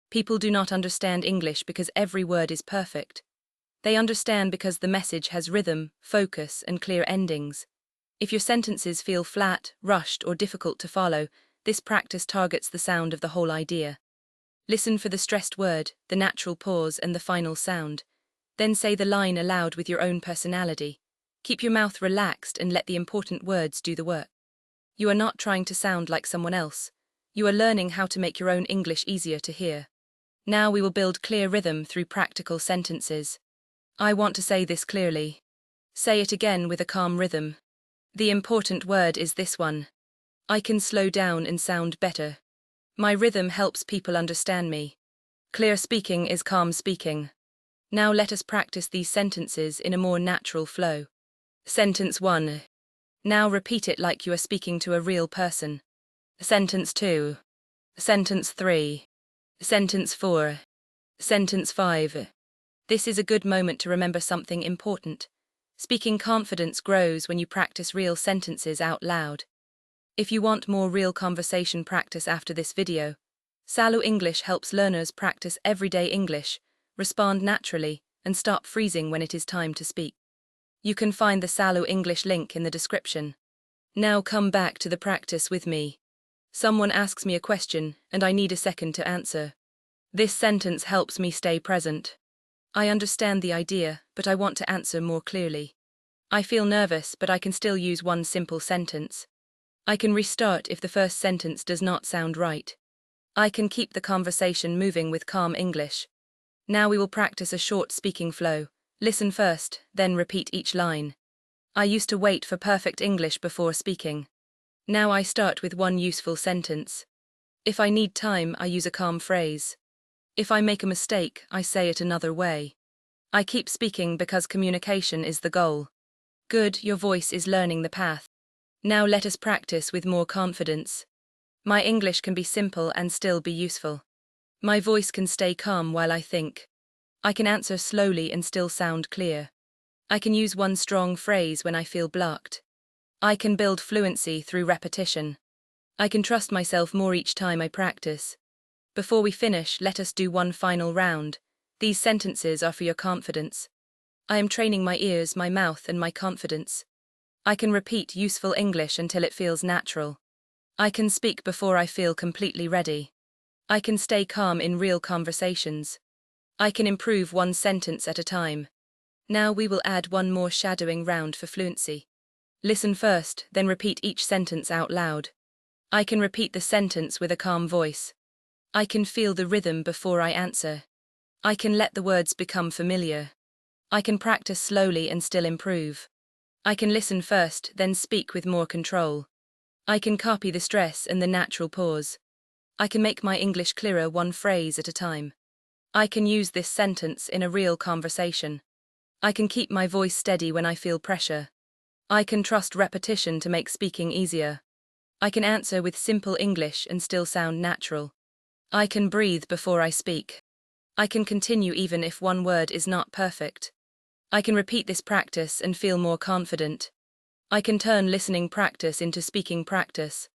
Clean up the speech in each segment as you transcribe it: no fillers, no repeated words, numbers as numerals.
People do not understand English because every word is perfect. They understand because the message has rhythm, focus, and clear endings. If your sentences feel flat, rushed, or difficult to follow, this practice targets the sound of the whole idea. Listen for the stressed word, the natural pause, and the final sound. Then say the line aloud with your own personality. Keep your mouth relaxed and let the important words do the work. You are not trying to sound like someone else. You are learning how to make your own English easier to hear. Now we will build clear rhythm through practical sentences. I want to say this clearly. Say it again with a calm rhythm. The important word is this one. I can slow down and sound better. My rhythm helps people understand me. Clear speaking is calm speaking. Now let us practice these sentences in a more natural flow. Sentence 1. Now repeat it like you are speaking to a real person. Sentence 2. Sentence 3. Sentence 4. Sentence 5. This is a good moment to remember something important. Speaking confidence grows when you practice real sentences out loud. If you want more real conversation practice after this video, Saloo English helps learners practice everyday English, respond naturally, and stop freezing when it is time to speak. You can find the Saloo English link in the description. Now come back to the practice with me. Someone asks me a question, and I need a second to answer. This sentence helps me stay present. I understand the idea, but I want to answer more clearly. I feel nervous, but I can still use one simple sentence. I can restart if the first sentence does not sound right. I can keep the conversation moving with calm English. Now we will practice a short speaking flow. Listen first, then repeat each line. I used to wait for perfect English before speaking. Now I start with one useful sentence. If I need time, I use a calm phrase. If I make a mistake, I say it another way. I keep speaking because communication is the goal. Good, your voice is learning the path. Now let us practice with more confidence. My English can be simple and still be useful. My voice can stay calm while I think. I can answer slowly and still sound clear. I can use one strong phrase when I feel blocked. I can build fluency through repetition. I can trust myself more each time I practice. Before we finish, let us do one final round. These sentences are for your confidence. I am training my ears, my mouth, and my confidence. I can repeat useful English until it feels natural. I can speak before I feel completely ready. I can stay calm in real conversations. I can improve one sentence at a time. Now we will add one more shadowing round for fluency. Listen first, then repeat each sentence out loud. I can repeat the sentence with a calm voice. I can feel the rhythm before I answer. I can let the words become familiar. I can practice slowly and still improve. I can listen first, then speak with more control. I can copy the stress and the natural pause. I can make my English clearer one phrase at a time. I can use this sentence in a real conversation. I can keep my voice steady when I feel pressure. I can trust repetition to make speaking easier. I can answer with simple English and still sound natural. I can breathe before I speak. I can continue even if one word is not perfect. I can repeat this practice and feel more confident. I can turn listening practice into speaking practice.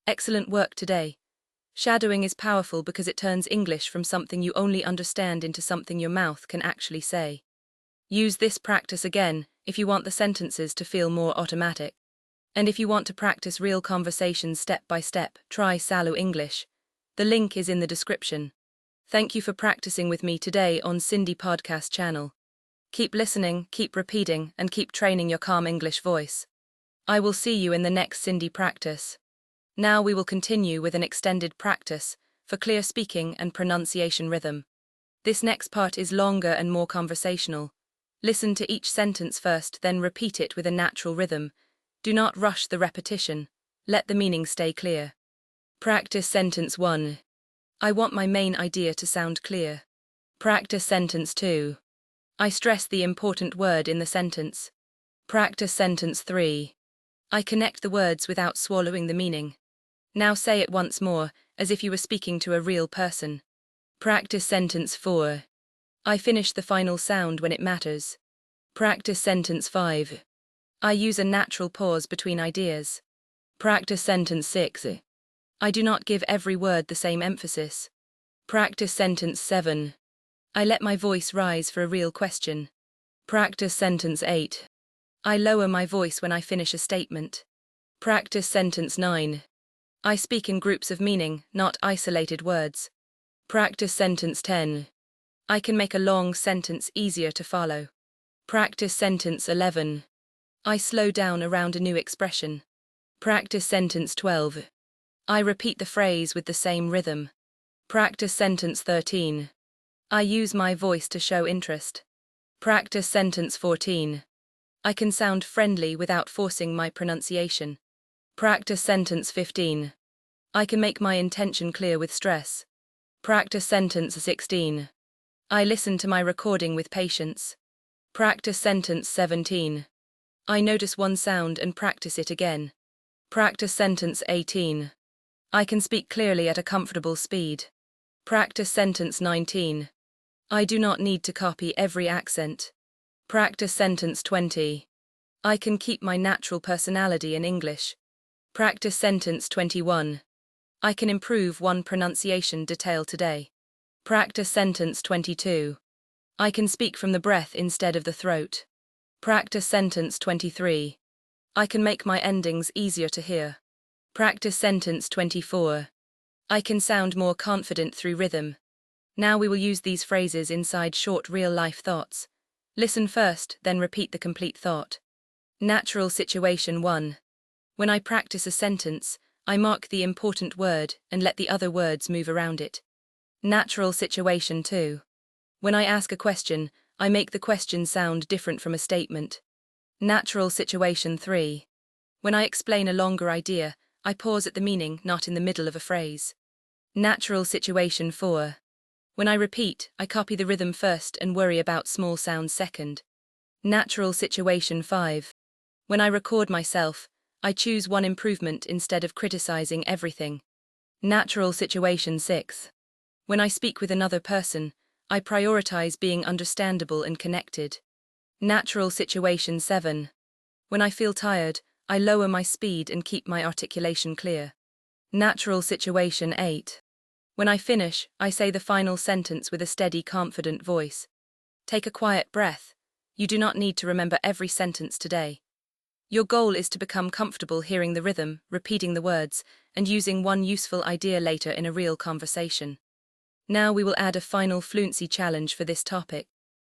Excellent work today. Shadowing is powerful because it turns English from something you only understand into something your mouth can actually say. Use this practice again if you want the sentences to feel more automatic. And if you want to practice real conversations step by step, try Saloo English. The link is in the description. Thank you for practicing with me today on Cindy Podcast channel. Keep listening, keep repeating, and keep training your calm English voice. I will see you in the next Cindy practice. Now we will continue with an extended practice for clear speaking and pronunciation rhythm. This next part is longer and more conversational. Listen to each sentence first, then repeat it with a natural rhythm. Do not rush the repetition. Let the meaning stay clear. Practice sentence 1. I want my main idea to sound clear. Practice sentence 2. I stress the important word in the sentence. Practice sentence 3. I connect the words without swallowing the meaning. Now say it once more, as if you were speaking to a real person. Practice sentence 4. I finish the final sound when it matters. Practice sentence 5. I use a natural pause between ideas. Practice sentence 6. I do not give every word the same emphasis. Practice sentence 7. I let my voice rise for a real question. Practice sentence 8. I lower my voice when I finish a statement. Practice sentence 9. I speak in groups of meaning, not isolated words. Practice sentence 10. I can make a long sentence easier to follow. Practice sentence 11. I slow down around a new expression. Practice sentence 12. I repeat the phrase with the same rhythm. Practice sentence 13. I use my voice to show interest. Practice sentence 14. I can sound friendly without forcing my pronunciation. Practice sentence 15. I can make my intention clear with stress. Practice sentence 16. I listen to my recording with patience. Practice sentence 17. I notice one sound and practice it again. Practice sentence 18. I can speak clearly at a comfortable speed. Practice sentence 19. I do not need to copy every accent. Practice sentence 20. I can keep my natural personality in English. Practice sentence 21. I can improve one pronunciation detail today. Practice sentence 22. I can speak from the breath instead of the throat. Practice sentence 23. I can make my endings easier to hear. Practice sentence 24. I can sound more confident through rhythm. Now we will use these phrases inside short real-life thoughts. Listen first, then repeat the complete thought. Natural situation 1. When I practice a sentence, I mark the important word and let the other words move around it. Natural situation 2. When I ask a question, I make the question sound different from a statement. Natural situation 3. When I explain a longer idea, I pause at the meaning, not in the middle of a phrase. Natural situation 4. When I repeat, I copy the rhythm first and worry about small sounds second. Natural situation 5. When I record myself, I choose one improvement instead of criticizing everything. Natural situation 6. When I speak with another person, I prioritize being understandable and connected. Natural situation 7. When I feel tired, I lower my speed and keep my articulation clear. Natural situation 8. When I finish, I say the final sentence with a steady, confident voice. Take a quiet breath. You do not need to remember every sentence today. Your goal is to become comfortable hearing the rhythm, repeating the words, and using one useful idea later in a real conversation. Now we will add a final fluency challenge for this topic.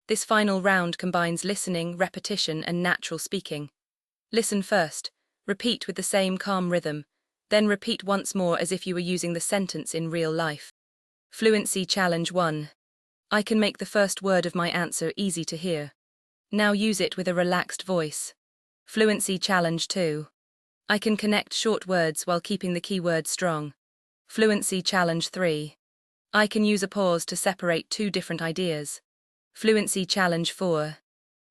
This final round combines listening, repetition, and natural speaking. Listen first, repeat with the same calm rhythm, then repeat once more as if you were using the sentence in real life. Fluency challenge 1. I can make the first word of my answer easy to hear. Now use it with a relaxed voice. Fluency challenge 2. I can connect short words while keeping the key words strong. Fluency challenge 3. I can use a pause to separate two different ideas. Fluency challenge 4.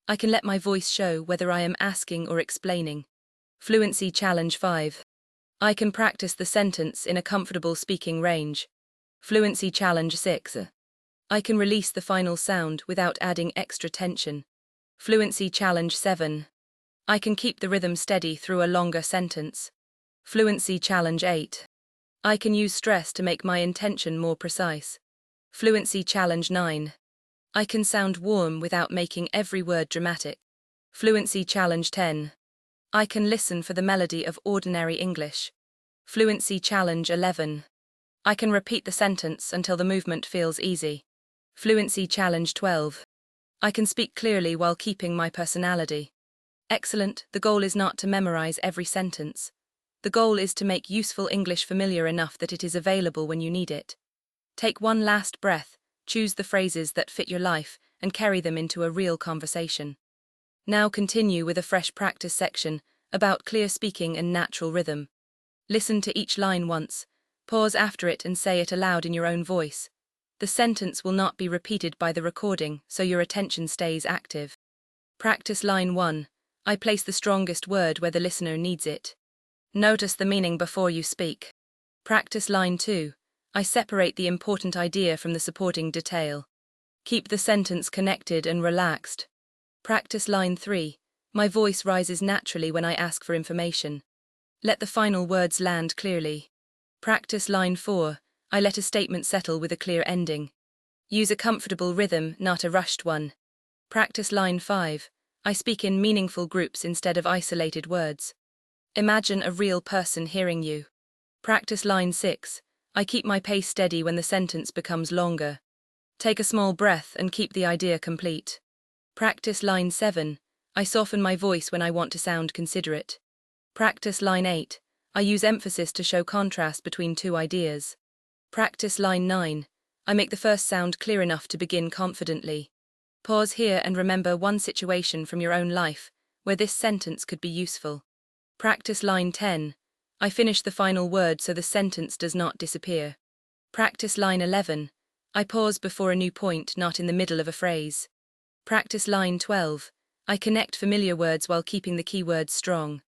I can let my voice show whether I am asking or explaining. Fluency challenge 5. I can practice the sentence in a comfortable speaking range. Fluency challenge 6. I can release the final sound without adding extra tension. Fluency challenge 7. I can keep the rhythm steady through a longer sentence. Fluency challenge 8. I can use stress to make my intention more precise. Fluency challenge 9. I can sound warm without making every word dramatic. Fluency challenge 10. I can listen for the melody of ordinary English. Fluency challenge 11. I can repeat the sentence until the movement feels easy. Fluency challenge 12. I can speak clearly while keeping my personality. Excellent, the goal is not to memorize every sentence. The goal is to make useful English familiar enough that it is available when you need it. Take one last breath, choose the phrases that fit your life, and carry them into a real conversation. Now continue with a fresh practice section about clear speaking and natural rhythm. Listen to each line once, pause after it and say it aloud in your own voice. The sentence will not be repeated by the recording, so your attention stays active. Practice line 1. I place the strongest word where the listener needs it. Notice the meaning before you speak. Practice line 2. I separate the important idea from the supporting detail. Keep the sentence connected and relaxed. Practice line 3. My voice rises naturally when I ask for information. Let the final words land clearly. Practice line 4. I let a statement settle with a clear ending. Use a comfortable rhythm, not a rushed one. Practice line 5. I speak in meaningful groups instead of isolated words. Imagine a real person hearing you. Practice line 6. I keep my pace steady when the sentence becomes longer. Take a small breath and keep the idea complete. Practice line 7. I soften my voice when I want to sound considerate. Practice line 8. I use emphasis to show contrast between two ideas. Practice line 9. I make the first sound clear enough to begin confidently. Pause here and remember one situation from your own life where this sentence could be useful. Practice line 10. I finish the final word so the sentence does not disappear. Practice line 11. I pause before a new point, not in the middle of a phrase. Practice line 12. I connect familiar words while keeping the key words strong.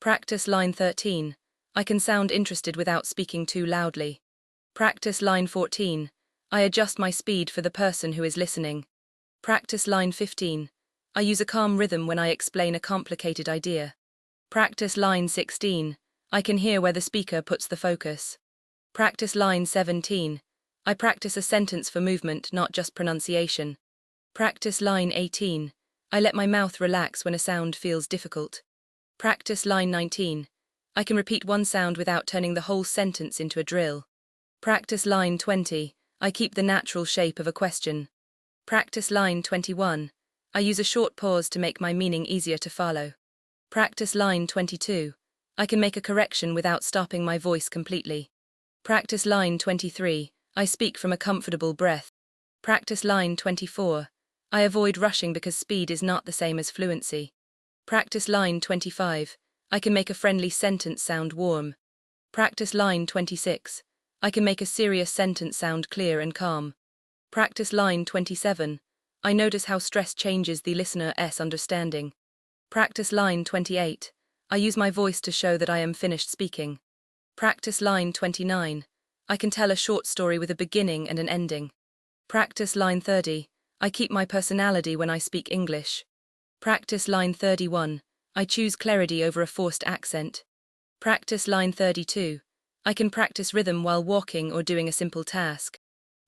Practice line 13. I can sound interested without speaking too loudly. Practice line 14. I adjust my speed for the person who is listening. Practice line 15. I use a calm rhythm when I explain a complicated idea. Practice line 16. I can hear where the speaker puts the focus. Practice line 17. I practice a sentence for movement, not just pronunciation. Practice line 18. I let my mouth relax when a sound feels difficult. Practice line 19. I can repeat one sound without turning the whole sentence into a drill. Practice line 20. I keep the natural shape of a question. Practice line 21. I use a short pause to make my meaning easier to follow. Practice line 22. I can make a correction without stopping my voice completely. Practice line 23. I speak from a comfortable breath. Practice line 24. I avoid rushing because speed is not the same as fluency. Practice line 25. I can make a friendly sentence sound warm. Practice line 26. I can make a serious sentence sound clear and calm. Practice line 27. I notice how stress changes the listener's understanding. Practice line 28. I use my voice to show that I am finished speaking. Practice line 29. I can tell a short story with a beginning and an ending. Practice line 30. I keep my personality when I speak English. Practice line 31. I choose clarity over a forced accent. Practice line 32. I can practice rhythm while walking or doing a simple task.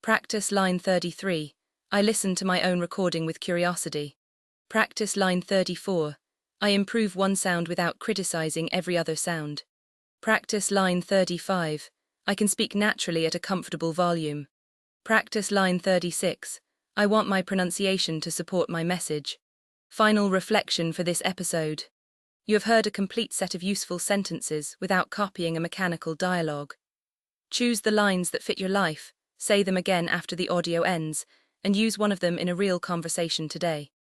Practice line 33. I listen to my own recording with curiosity. Practice line 34. I improve one sound without criticizing every other sound. Practice line 35. I can speak naturally at a comfortable volume. Practice line 36. I want my pronunciation to support my message. Final reflection for this episode. You have heard a complete set of useful sentences without copying a mechanical dialogue. Choose the lines that fit your life, say them again after the audio ends, and use one of them in a real conversation today.